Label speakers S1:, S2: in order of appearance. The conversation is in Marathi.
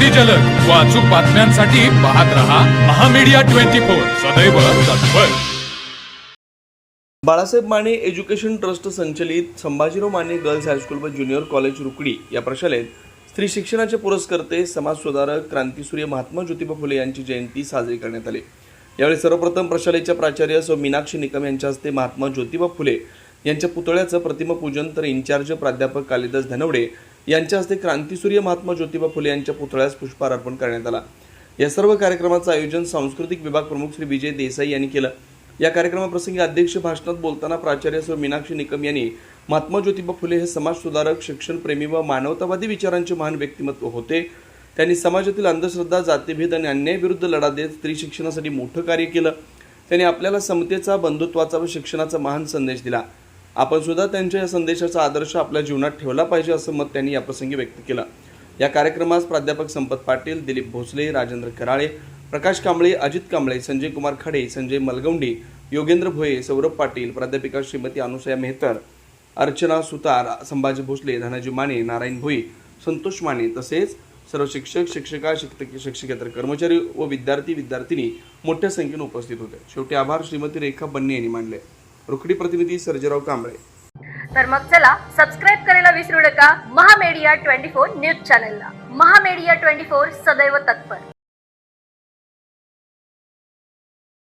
S1: अगदी जलद व अचूक बातम्यांसाठी पाहत रहा महामीडिया 24 सदैव तत्पर.
S2: बाळासाहेब माने एज्युकेशन ट्रस्ट संचलित संभाजीराव माने गर्ल्स हायस्कूल व ज्युनियर कॉलेज रुकडी या प्रशालेत स्त्री शिक्षणाचे पुरस्कर्ते समाजसुधारक क्रांतीसूर्य महात्मा ज्योतिबा फुले यांची जयंती साजरी करण्यात आली. यावेळी सर्वप्रथम प्रशालेच्या प्राचार्य सौ मीनाक्षी निकम यांच्या हस्ते महात्मा ज्योतिबा फुले यांच्या पुतळ्याचं प्रतिमा पूजन तर इंचार्ज प्राध्यापक कालिदास धनवडे यांच्या हस्ते क्रांतीसूर्य महात्मा ज्योतिबा फुले यांच्या पुतळ्यास पुष्पहार अर्पण करण्यात आला. या सर्व कार्यक्रमाचं आयोजन सांस्कृतिक विभाग प्रमुख श्री विजय देसाई यांनी केलं. या कार्यक्रमाप्रसंगी अध्यक्ष भाषणात बोलताना प्राचार्य सौ मीनाक्षी निकम यांनी महात्मा ज्योतिबा फुले हे समाजसुधारक, शिक्षणप्रेमी व मानवतावादी विचारांचे महान व्यक्तिमत्व होते. त्यांनी समाजातील अंधश्रद्धा, जातीभेद आणि अन्यायाविरुद्ध लढा देत स्त्री शिक्षणासाठी मोठं कार्य केलं. त्यांनी आपल्याला समतेचा, बंधुत्वाचा व शिक्षणाचा महान संदेश दिला. आपण सुद्धा त्यांच्या या संदेशाचा आदर्श आपल्या जीवनात ठेवला पाहिजे असं मत त्यांनी याप्रसंगी व्यक्त केलं. या कार्यक्रमास प्राध्यापक संपत पाटील, दिलीप भोसले, राजेंद्र कराळे, प्रकाश कांबळे, अजित कांबळे, संजय कुमार खडे, संजय मलगौंडी, योगेंद्र भोये, सौरभ पाटील, प्राध्यापिका श्रीमती अनुसया मेहतर, अर्चना सुतार, संभाजी भोसले, धनाजी माने, नारायण भोई, संतोष माने तसेच सर्व शिक्षक, शिक्षिका, शिक्षकेतर कर्मचारी व विद्यार्थिनी मोठ्या संख्येने उपस्थित होते. शेवटी आभार श्रीमती रेखा बन्ने यांनी मानले. रुकडी प्रतिनिधी सर्जेराव कांबळे.
S3: तर मग चला सबस्क्राईब करायला विसरू नका महामीडिया 24 न्यूज चॅनलला. महामीडिया 24 सदैव तत्पर.